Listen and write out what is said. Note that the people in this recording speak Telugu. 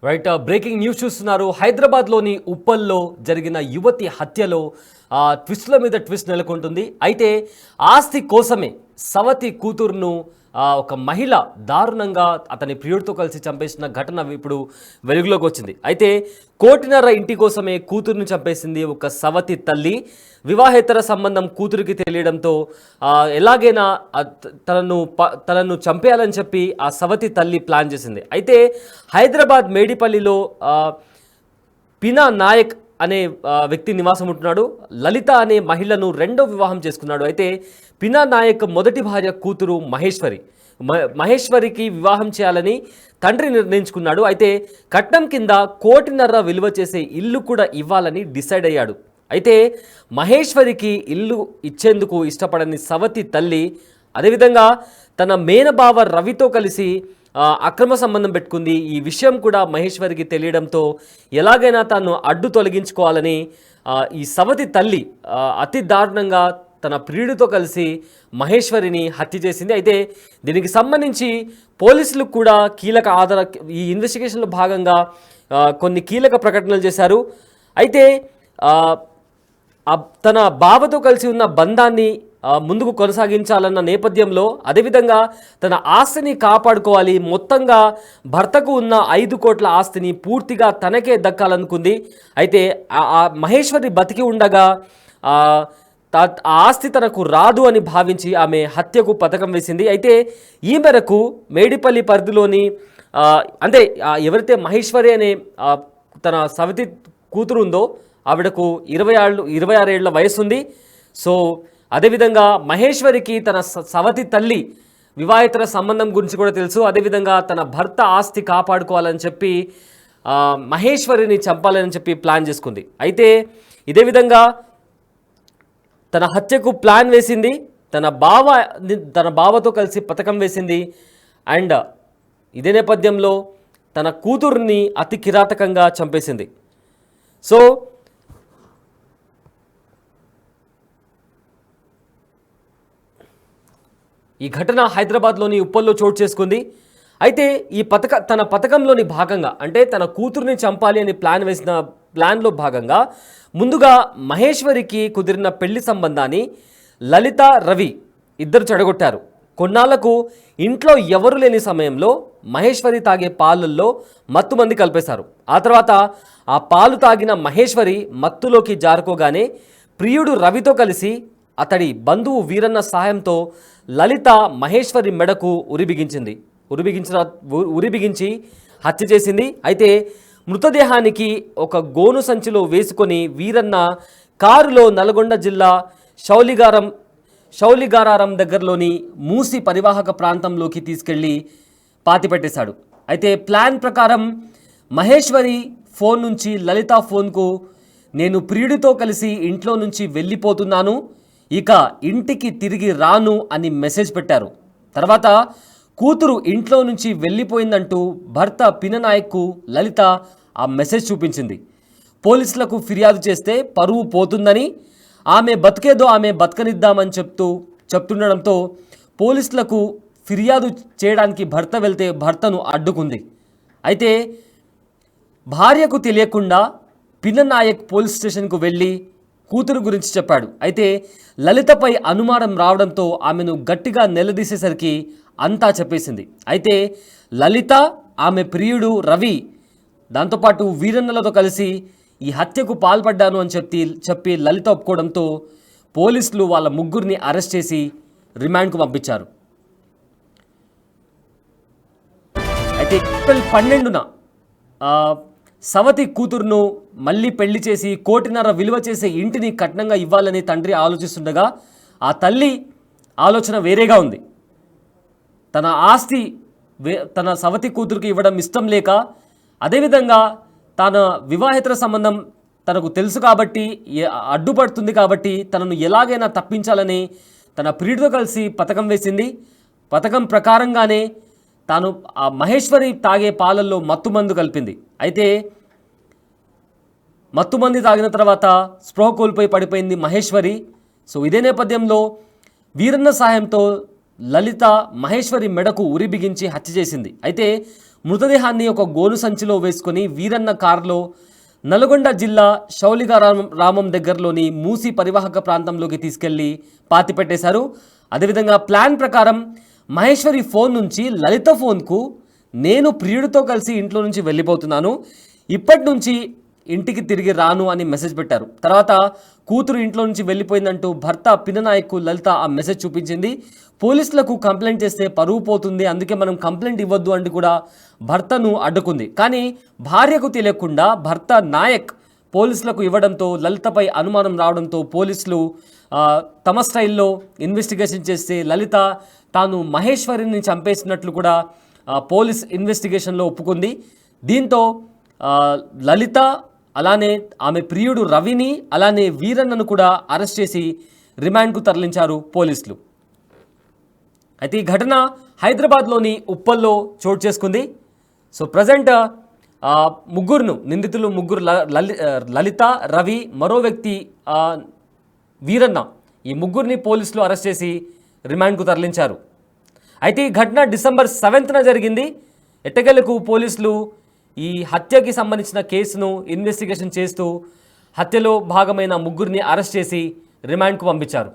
రైట్ బ్రేకింగ్ న్యూస్ చూస్తున్నారు. హైదరాబాద్లోని ఉప్పల్లో జరిగిన యువతి హత్యలో ట్విస్ట్ల మీద ట్విస్ట్ నెలకొంటుంది. అయితే ఆస్తి కోసమే సవతి కూతురును ఒక మహిళ దారుణంగా అతని ప్రియుడితో కలిసి చంపేసిన ఘటన ఇప్పుడు వెలుగులోకి వచ్చింది. అయితే కోటిన్నర ఇంటి కోసమే కూతురును చంపేసింది ఒక సవతి తల్లి. వివాహేతర సంబంధం కూతురికి తెలియడంతో ఎలాగైనా తనను చంపేయాలని చెప్పి ఆ సవతి తల్లి ప్లాన్ చేసింది. అయితే హైదరాబాద్ మేడిపల్లిలో పినా నాయక్ అనే వ్యక్తి నివాసం ఉంటున్నాడు. లలిత అనే మహిళను రెండో వివాహం చేసుకున్నాడు. అయితే పినా నాయక్ మొదటి భార్య కూతురు మహేశ్వరికి వివాహం చేయాలని తండ్రి నిర్ణయించుకున్నాడు. అయితే కట్నం కింద కోటిన్నర విలువ చేసే ఇల్లు కూడా ఇవ్వాలని డిసైడ్ అయ్యాడు. అయితే మహేశ్వరికి ఇల్లు ఇచ్చేందుకు ఇష్టపడని సవతి తల్లి అదేవిధంగా తన మేనబావ రవితో కలిసి అక్రమ సంబంధం పెట్టుకుంది. ఈ విషయం కూడా మహేశ్వరికి తెలియడంతో ఎలాగైనా తాను అడ్డు తొలగించుకోవాలని ఈ సవతి తల్లి అతి దారుణంగా తన ప్రియుడితో కలిసి మహేశ్వరిని హత్య చేసింది. అయితే దీనికి సంబంధించి పోలీసులకు కూడా కీలక ఈ ఇన్వెస్టిగేషన్లో భాగంగా కొన్ని కీలక ప్రకటనలు చేశారు. అయితే తన బావతో కలిసి ఉన్న బంధాన్ని ముందుకు కొనసాగించాలన్న నేపథ్యంలో అదేవిధంగా తన ఆస్తిని కాపాడుకోవాలి, మొత్తంగా భర్తకు ఉన్న 5 కోట్ల ఆస్తిని పూర్తిగా తనకే దక్కాలనుకుంది. అయితే ఆ మహేశ్వరి బతికి ఉండగా ఆ ఆస్తి తనకు రాదు అని భావించి ఆమె హత్యకు పథకం వేసింది. అయితే ఈ మేరకు మేడిపల్లి పరిధిలోని అంటే ఎవరైతే మహేశ్వరి అనే తన సవతి కూతురు ఉందో ఆవిడకు 26 ఏళ్ల వయసు ఉంది. సో అదేవిధంగా మహేశ్వరికి తన సవతి తల్లి వివాహితర సంబంధం గురించి కూడా తెలుసు. అదేవిధంగా తన భర్త ఆస్తి కాపాడుకోవాలని చెప్పి మహేశ్వరిని చంపాలని చెప్పి ప్లాన్ చేసుకుంది. అయితే ఇదే విధంగా తన హత్యకు ప్లాన్ వేసింది, తన బావతో కలిసి పథకం వేసింది. అండ్ ఇదే నేపథ్యంలో తన కూతుర్ని అతి కిరాతకంగా చంపేసింది. సో ఈ ఘటన హైదరాబాద్లోని ఉప్పల్లో చోటు చేసుకుంది. అయితే తన పథకంలోని భాగంగా అంటే తన కూతుర్ని చంపాలి అని ప్లాన్లో భాగంగా ముందుగా మహేశ్వరికి కుదిరిన పెళ్లి సంబంధాన్ని లలిత రవి ఇద్దరు చెడగొట్టారు. కొన్నాళ్లకు ఇంట్లో ఎవరు లేని సమయంలో మహేశ్వరి తాగే పాలల్లో మత్తుమంది కలిపేశారు. ఆ తర్వాత ఆ పాలు తాగిన మహేశ్వరి మత్తులోకి జారుకోగానే ప్రియుడు రవితో కలిసి అతడి బంధువు వీరన్న సహాయంతో లలిత మహేశ్వరి మెడకు ఉరిబిగించి హత్య చేసింది. అయితే మృతదేహానికి ఒక గోను సంచిలో వేసుకొని వీరన్న కారులో నల్గొండ జిల్లా షౌలిగారారం దగ్గరలోని మూసి పరివాహక ప్రాంతంలోకి తీసుకెళ్లి పాతిపెట్టేశాడు. అయితే ప్లాన్ ప్రకారం మహేశ్వరి ఫోన్ నుంచి లలిత ఫోన్కు నేను ప్రియుడితో కలిసి ఇంట్లో నుంచి వెళ్ళిపోతున్నాను, ఇక ఇంటికి తిరిగి రాను అని మెసేజ్ పెట్టారు. తర్వాత కూతురు ఇంట్లో నుంచి వెళ్ళిపోయిందంటూ భర్త పిననాయక్కు లలిత ఆ మెసేజ్ చూపించింది. పోలీసులకు ఫిర్యాదు చేస్తే పరువు పోతుందని, ఆమె బతికేదో ఆమె బతకనిద్దామని చెప్తుండడంతో పోలీసులకు ఫిర్యాదు చేయడానికి భర్త వెళ్తే భర్తను అడ్డుకుంది. అయితే భార్యకు తెలియకుండా పిననాయక్ పోలీస్ స్టేషన్కు వెళ్ళి కూతురు గురించి చెప్పాడు. అయితే లలితపై అనుమానం రావడంతో ఆమెను గట్టిగా నిలదీసేసరికి అంతా చెప్పేసింది. అయితే లలిత, ఆమె ప్రియుడు రవి, దాంతోపాటు వీరన్నలతో కలిసి ఈ హత్యకు పాల్పడ్డాను అని చెప్పి లలిత ఒప్పుకోవడంతో పోలీసులు వాళ్ళ ముగ్గురిని అరెస్ట్ చేసి రిమాండ్కు పంపించారు. అయితే ఏప్రిల్ 12న సవతి కూతురును మళ్ళీ పెళ్లి చేసి కోటిన్నర విలువ చేసే ఇంటిని కట్నంగా ఇవ్వాలని తండ్రి ఆలోచిస్తుండగా ఆ తల్లి ఆలోచన వేరేగా ఉంది. తన ఆస్తి తన సవతి కూతురుకి ఇవ్వడం ఇష్టం లేక, అదేవిధంగా తన వివాహేతర సంబంధం తనకు తెలుసు కాబట్టి అడ్డుపడుతుంది కాబట్టి తనను ఎలాగైనా తప్పించాలని తన ప్రియుడితో కలిసి పథకం వేసింది. పథకం ప్రకారంగానే తాను ఆ మహేశ్వరి తాగే పాలల్లో మత్తుమందు కలిపింది. అయితే మత్తుమంది తాగిన తర్వాత స్పృహ కోల్పోయి పడిపోయింది మహేశ్వరి. సో ఇదే నేపథ్యంలో వీరన్న సాయంతో లలిత మహేశ్వరి మెడకు ఉరి బిగించి హత్య చేసింది. అయితే మృతదేహాన్ని ఒక గోను సంచిలో వేసుకొని వీరన్న కారులో నల్గొండ జిల్లా రామం దగ్గరలోని మూసి పరివాహక ప్రాంతంలోకి తీసుకెళ్లి పాతిపెట్టేశారు. అదేవిధంగా ప్లాన్ ప్రకారం మహేశ్వరి ఫోన్ నుంచి లలిత ఫోన్కు నేను ప్రియుడితో కలిసి ఇంట్లో నుంచి వెళ్ళిపోతున్నాను, ఇప్పటి నుంచి ఇంటికి తిరిగి రాను అని మెసేజ్ పెట్టారు. తర్వాత కూతురు ఇంట్లో నుంచి వెళ్ళిపోయిందంటూ భర్త పిననాయక్కు లలిత ఆ మెసేజ్ చూపించింది. పోలీసులకు కంప్లైంట్ చేస్తే పరువు పోతుంది, అందుకే మనం కంప్లైంట్ ఇవ్వద్దు అంటూ కూడా భర్తను అడ్డుకుంది. కానీ భార్యకు తెలియకుండా భర్త నాయక్ పోలీసులకు ఇవ్వడంతో లలితపై అనుమానం రావడంతో పోలీసులు తమ స్టైల్లో ఇన్వెస్టిగేషన్ చేస్తే లలిత తాను మహేశ్వరిని చంపేసినట్లు కూడా పోలీస్ ఇన్వెస్టిగేషన్లో ఒప్పుకుంది. దీంతో లలిత అలానే ఆమె ప్రియుడు రవిని అలానే వీరన్నను కూడా అరెస్ట్ చేసి రిమాండ్కు తరలించారు పోలీసులు. అయితే ఈ ఘటన హైదరాబాద్లోని ఉప్పల్లో చోటు చేసుకుంది. సో ప్రజెంట్ నిందితులు ముగ్గురు లలిత, రవి, మరో వ్యక్తి వీరన్న, ఈ ముగ్గురిని పోలీసులు అరెస్ట్ చేసి రిమాండ్కు తరలించారు. అయితే ఈ ఘటన డిసెంబర్ 7న జరిగింది. ఎట్టకేలకు పోలీసులు ఈ హత్యకి సంబంధించిన కేసును ఇన్వెస్టిగేషన్ చేస్తూ హత్యలో భాగమైన ముగ్గురిని అరెస్ట్ చేసి రిమాండ్కు పంపించారు.